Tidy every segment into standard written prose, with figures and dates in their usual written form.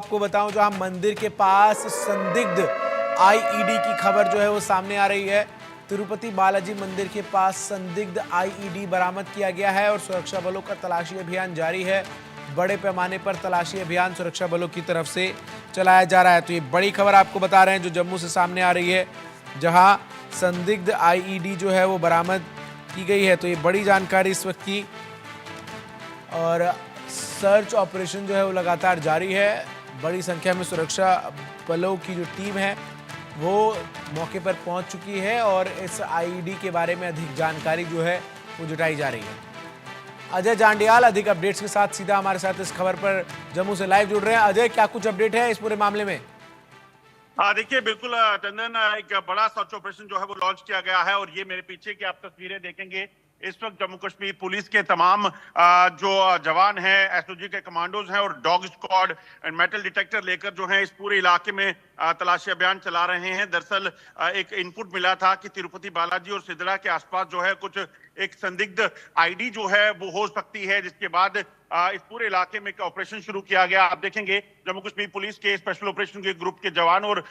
आपको बताऊं, जहां मंदिर के पास संदिग्ध आईईडी की खबर जो है वो सामने आ रही है। तिरुपति बालाजी मंदिर के पास संदिग्ध आईईडी बरामद किया गया है और सुरक्षा बलों का तलाशी अभियान जारी है। बड़े पैमाने पर तलाशी अभियान सुरक्षा बलों की तरफ से चलाया जा रहा है। तो ये बड़ी खबर आपको बता रहे हैं जो जम्मू से सामने आ रही है, जहां संदिग्ध आईईडी जो है वो बरामद की गई है। तो ये बड़ी जानकारी इस वक्त की, और सर्च ऑपरेशन जो है वो लगातार जारी है। बड़ी संख्या में सुरक्षा बलों की जो टीम है वो मौके पर पहुंच चुकी है और इस आईईडी के बारे में अधिक जानकारी जो है वो जुटाई जा रही है। अजय जांडियाल अधिक अपडेट्स के साथ सीधा हमारे साथ इस खबर पर जम्मू से लाइव जुड़ रहे हैं। अजय, क्या कुछ अपडेट है इस पूरे मामले में? हाँ, देखिए, बिल्कुल चंदन, एक बड़ा सर्च ऑपरेशन जो है वो लॉन्च किया गया है और ये मेरे पीछे की आप तस्वीरें देखेंगे। इस वक्त जम्मू कश्मीर पुलिस के तमाम जो जवान हैं, एसओजी के कमांडोज हैं और dog squad and metal detector लेकर जो है इस पूरे इलाके में तलाशी अभियान चला रहे हैं। दरअसल एक इनपुट मिला था कि तिरुपति बालाजी और सिदड़ा के आसपास जो है कुछ एक संदिग्ध आईडी जो है वो हो सकती है, जिसके बाद इस पूरे इलाके में ऑपरेशन शुरू किया गया। आप देखेंगे जम्मू कश्मीर पुलिस के स्पेशल ऑपरेशन के ग्रुप के जवान और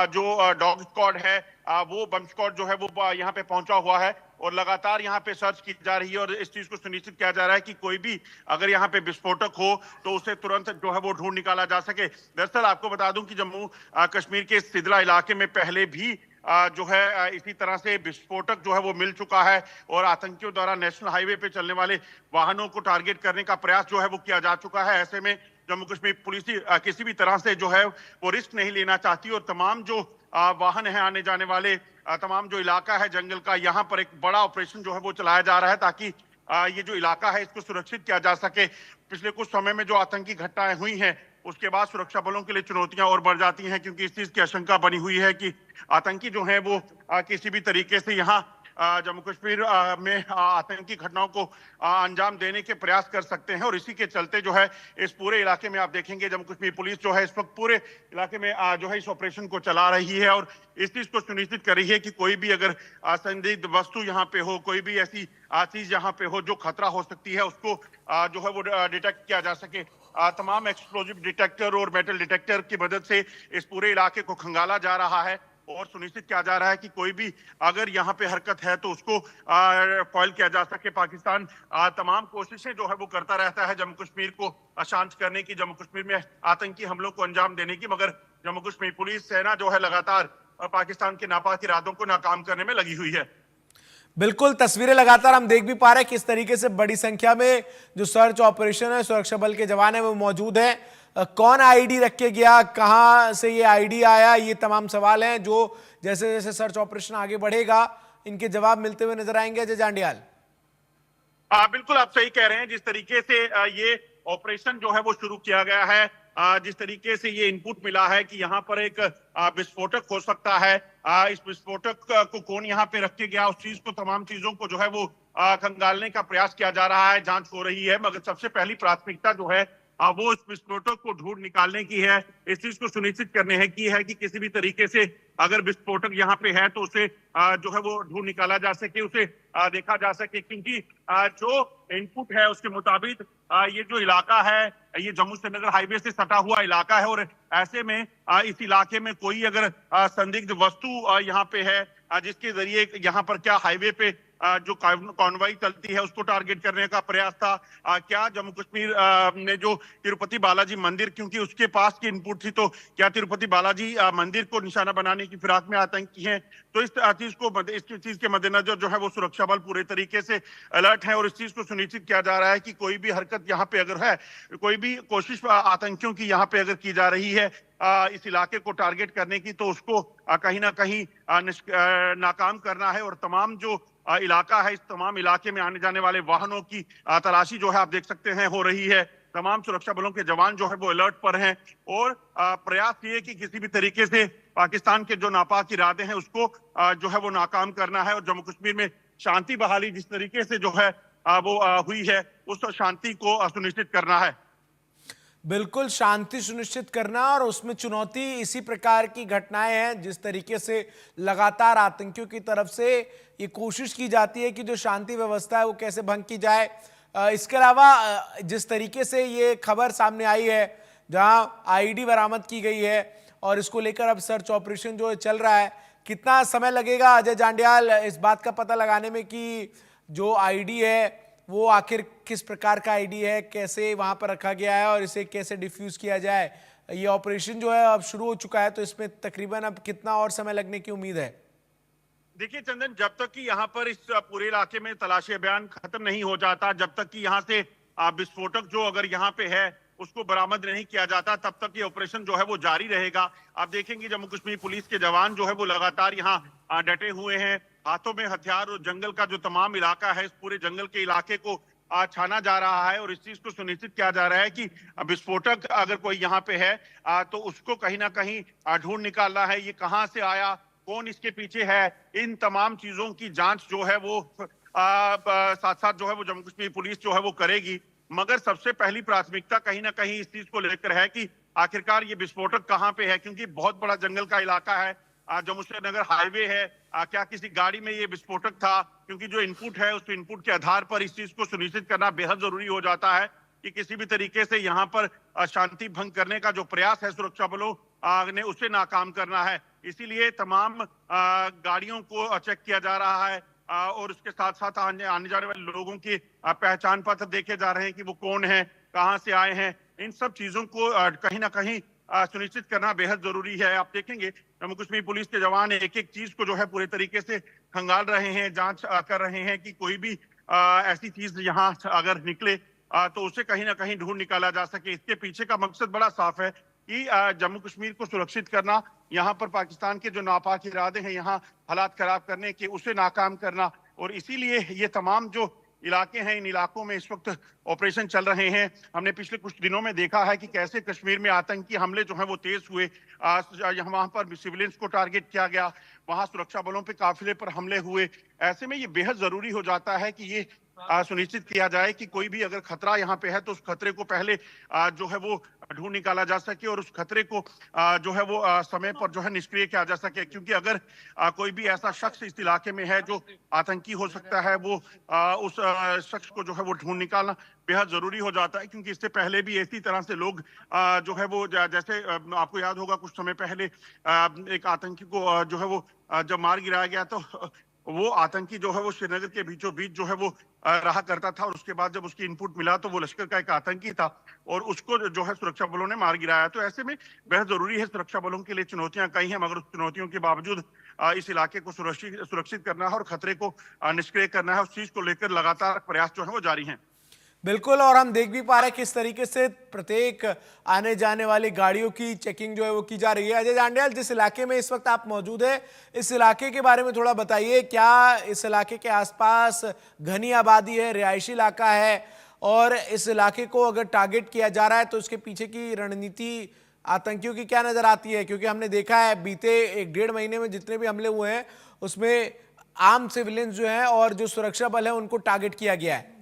जो डॉग स्क्वाड है, वो बम स्क्वाड जो है वो यहाँ पे पहुंचा हुआ है और लगातार यहाँ पे सर्च की जा रही है और इस चीज को सुनिश्चित किया जा रहा है कि कोई भी अगर यहाँ पे विस्फोटक हो तो उसे तुरंत जो है वो ढूंढ निकाला जा सके। दरअसल आपको बता दूं कि जम्मू कश्मीर के सिदड़ा इलाके में पहले भी जो है इसी तरह से विस्फोटक जो है वो मिल चुका है और आतंकियों द्वारा नेशनल हाईवे पे चलने वाले वाहनों को टारगेट करने का प्रयास जो है वो किया जा चुका है। ऐसे में जम्मू कश्मीर पुलिस किसी भी तरह से जो है वो रिस्क नहीं लेना चाहती और तमाम जो वाहन है आने जाने वाले, तमाम जो इलाका है जंगल का, यहाँ पर एक बड़ा ऑपरेशन जो है वो चलाया जा रहा है ताकि ये जो इलाका है इसको सुरक्षित किया जा सके। पिछले कुछ समय में जो आतंकी घटनाएं हुई हैं उसके बाद सुरक्षा बलों के लिए चुनौतियां और बढ़ जाती हैं, क्योंकि इस चीज की आशंका बनी हुई है कि आतंकी जो है वो किसी भी तरीके से यहाँ जम्मू कश्मीर में आतंकी घटनाओं को अंजाम देने के प्रयास कर सकते हैं और इसी के चलते जो है इस पूरे इलाके में आप देखेंगे जम्मू कश्मीर पुलिस जो है इस वक्त पूरे इलाके में जो है इस ऑपरेशन को चला रही है और इस चीज को सुनिश्चित कर रही है कि कोई भी अगर संदिग्ध वस्तु यहाँ पे हो, कोई भी ऐसी चीज यहाँ पे हो जो खतरा हो सकती है, उसको जो है वो डिटेक्ट किया जा सके। तमाम एक्सप्लोजिव डिटेक्टर और मेटल डिटेक्टर की मदद से इस पूरे इलाके को खंगाला जा रहा है और सुनिश्चित किया जा रहा है कि कोई भी अगर यहाँ पे हरकत है तो उसको फॉइल किया जा सके। पाकिस्तान तमाम कोशिशें जो है वो करता रहता है जम्मू कश्मीर को अशांत करने की, जम्मू कश्मीर में आतंकी हमलों को अंजाम देने की, मगर जम्मू कश्मीर पुलिस सेना जो है लगातार पाकिस्तान के नापाक इरादों को नाकाम करने में लगी हुई है। बिल्कुल, तस्वीरें लगातार हम देख भी पा रहे हैं किस तरीके से बड़ी संख्या में जो सर्च ऑपरेशन है, सुरक्षा बल के जवान है वो मौजूद हैं। कौन आईडी रख के गया, कहां से ये आईडी आया, ये तमाम सवाल हैं जो जैसे जैसे सर्च ऑपरेशन आगे बढ़ेगा इनके जवाब मिलते हुए नजर आएंगे। अजय जांडियाल, बिल्कुल आप सही कह रहे हैं। जिस तरीके से ये ऑपरेशन जो है वो शुरू किया गया है, जिस तरीके से ये इनपुट मिला है कि यहाँ पर एक विस्फोटक हो सकता है, इस विस्फोटक को कौन यहाँ पे रख के गया, उस चीज को, तमाम चीजों को जो है वो खंगालने का प्रयास किया जा रहा है, जांच हो रही है। मगर सबसे पहली प्राथमिकता जो है वो इस विस्फोटक को ढूंढ निकालने की है। इस चीज को सुनिश्चित करने की है कि किसी भी तरीके से अगर विस्फोटक यहाँ पे है तो उसे जो है वो ढूंढ निकाला जा सके, उसे देखा जा सके, क्योंकि जो इनपुट है उसके मुताबिक ये जो इलाका है ये जम्मू श्रीनगर हाईवे से सटा हुआ इलाका है और ऐसे में इस इलाके में कोई अगर संदिग्ध वस्तु यहाँ पे है जिसके जरिए यहाँ पर क्या हाईवे पे जो कॉन्वॉय चलती है उसको टारगेट करने का प्रयास था, क्या जम्मू कश्मीर ने जो तिरुपति बालाजी मंदिर, क्योंकि उसके पास की इनपुट थी, तो क्या तिरुपति बालाजी मंदिर को निशाना बनाने की फिराक में आतंकी हैं। तो इस चीज के मद्देनजर जो है वो सुरक्षा बल पूरे तरीके से अलर्ट है और इस चीज को सुनिश्चित किया जा रहा है कि कोई भी हरकत यहाँ पे अगर है, कोई भी कोशिश आतंकियों की यहाँ पे अगर की जा रही है इस इलाके को टारगेट करने की, तो उसको कहीं ना कहीं नाकाम करना है और तमाम जो इलाका है, इस तमाम इलाके में आने जाने वाले वाहनों की तलाशी जो है आप देख सकते हैं हो रही है। तमाम सुरक्षा बलों के जवान जो है वो अलर्ट पर हैं और प्रयास ये कि किसी भी तरीके से पाकिस्तान के जो नापाक इरादे हैं उसको जो है वो नाकाम करना है और जम्मू कश्मीर में शांति बहाली जिस तरीके से जो है वो हुई है उस शांति को सुनिश्चित करना है। बिल्कुल, शांति सुनिश्चित करना और उसमें चुनौती इसी प्रकार की घटनाएं हैं जिस तरीके से लगातार आतंकियों की तरफ से ये कोशिश की जाती है कि जो शांति व्यवस्था है वो कैसे भंग की जाए। इसके अलावा जिस तरीके से ये खबर सामने आई है जहां आईईडी बरामद की गई है और इसको लेकर अब सर्च ऑपरेशन जो चल रहा है। कितना समय लगेगा अजय जांड्याल इस बात का पता लगाने में कि जो आईडी है वो आखिर किस प्रकार का आईडी है, कैसे वहां पर रखा गया है और इसे कैसे डिफ्यूज किया जाए? ये ऑपरेशन जो है अब शुरू हो चुका है, तो इसमें तकरीबन अब कितना और समय लगने की उम्मीद है? देखिए चंदन, जब तक कि यहाँ पर इस पूरे इलाके में तलाशी अभियान खत्म नहीं हो जाता, जब तक कि यहाँ से विस्फोटक जो अगर यहाँ पे है उसको बरामद नहीं किया जाता, तब तक ये ऑपरेशन जो है वो जारी रहेगा। आप देखेंगे जम्मू कश्मीर पुलिस के जवान जो है वो लगातार यहाँ डटे हुए हैं, हाथों में हथियार, और जंगल का जो तमाम इलाका है, इस पूरे जंगल के इलाके को छाना जा रहा है और इस चीज को सुनिश्चित किया जा रहा है कि विस्फोटक अगर कोई यहाँ पे है तो उसको कहीं ना कहीं ढूंढ निकालना है, ये कहाँ से आया, कौन इसके पीछे है। इन तमाम चीजों की जांच जो है वो साथ साथ जो है वो जम्मू कश्मीर पुलिस जो है वो करेगी। मगर सबसे पहली प्राथमिकता कहीं ना कहीं इस चीज को लेकर है कि आखिरकार ये विस्फोटक कहाँ पे है, क्योंकि बहुत बड़ा जंगल का इलाका है, जम्मू श्रीनगर हाईवे है। क्या किसी गाड़ी में ये विस्फोटक था? क्योंकि जो इनपुट है उस इनपुट के आधार पर इस चीज को सुनिश्चित करना बेहद जरूरी हो जाता है कि किसी भी तरीके से यहाँ पर शांति भंग करने का जो प्रयास है सुरक्षा बलों ने, उसे नाकाम करना है। इसीलिए तमाम गाड़ियों को चेक किया जा रहा है और उसके साथ साथ आने जाने वाले लोगों की पहचान पत्र देखे जा रहे हैं कि वो कौन है, कहाँ से आए हैं। इन सब चीजों को कहीं ना कहीं सुनिश्चित करना बेहद जरूरी है। आप देखेंगे जम्मू कश्मीर पुलिस के जवान एक एक चीज को जो है पूरे तरीके से खंगाल रहे हैं, जांच कर रहे हैं कि कोई भी ऐसी चीज यहाँ अगर निकले तो उसे कहीं ना कहीं ढूंढ निकाला जा सके। इसके पीछे का मकसद बड़ा साफ है कि जम्मू कश्मीर को सुरक्षित करना, यहाँ पर पाकिस्तान के जो नापाक इरादे हैं यहाँ हालात खराब करने के, उसे नाकाम करना। और इसीलिए ये तमाम जो इलाके हैं, इन इलाकों में इस वक्त ऑपरेशन चल रहे हैं। हमने पिछले कुछ दिनों में देखा है कि कैसे कश्मीर में आतंकी हमले जो हैं वो तेज हुए, वहां पर सिविलियंस को टारगेट किया गया, वहां सुरक्षा बलों पे काफिले पर हमले हुए। ऐसे में ये बेहद जरूरी हो जाता है कि ये सुनिश्चित किया जाए कि कोई भी अगर खतरा यहाँ पे है तो उस खतरे को पहले जो है वो ढूंढ निकाला जा सके और उस खतरे को जो है वो समय पर जो है निष्क्रिय किया जा सके। क्योंकि अगर कोई भी ऐसा शख्स इस इलाके में है जो आतंकी हो सकता है, वो उस शख्स को जो है वो ढूंढ निकालना बेहद जरूरी हो जाता है। क्योंकि इससे पहले भी इसी तरह से लोग जो है वो जैसे आपको याद होगा कुछ समय पहले एक आतंकी को जो है वो जब मार गिराया गया, तो वो आतंकी जो है वो श्रीनगर के बीचों बीच जो है वो रहा करता था और उसके बाद जब उसकी इनपुट मिला तो वो लश्कर का एक आतंकी था और उसको जो है सुरक्षा बलों ने मार गिराया। तो ऐसे में बेहद जरूरी है, सुरक्षा बलों के लिए चुनौतियां कई हैं, मगर उस चुनौतियों के बावजूद इस इलाके को सुरक्षित करना है और खतरे को निष्क्रिय करना है। उस चीज को लेकर लगातार प्रयास जो है वो जारी है। बिल्कुल, और हम देख भी पा रहे हैं किस तरीके से प्रत्येक आने जाने वाली गाड़ियों की चेकिंग जो है वो की जा रही है। अजय जांड्याल, जिस इलाके में इस वक्त आप मौजूद हैं, इस इलाके के बारे में थोड़ा बताइए। क्या इस इलाके के आसपास घनी आबादी है, रिहायशी इलाका है, और इस इलाके को अगर टारगेट किया जा रहा है तो उसके पीछे की रणनीति आतंकियों की क्या नजर आती है? क्योंकि हमने देखा है बीते 1-1.5 महीने में जितने भी हमले हुए हैं उसमें आम सिविलियंस जो हैं और जो सुरक्षा बल है उनको टारगेट किया गया है।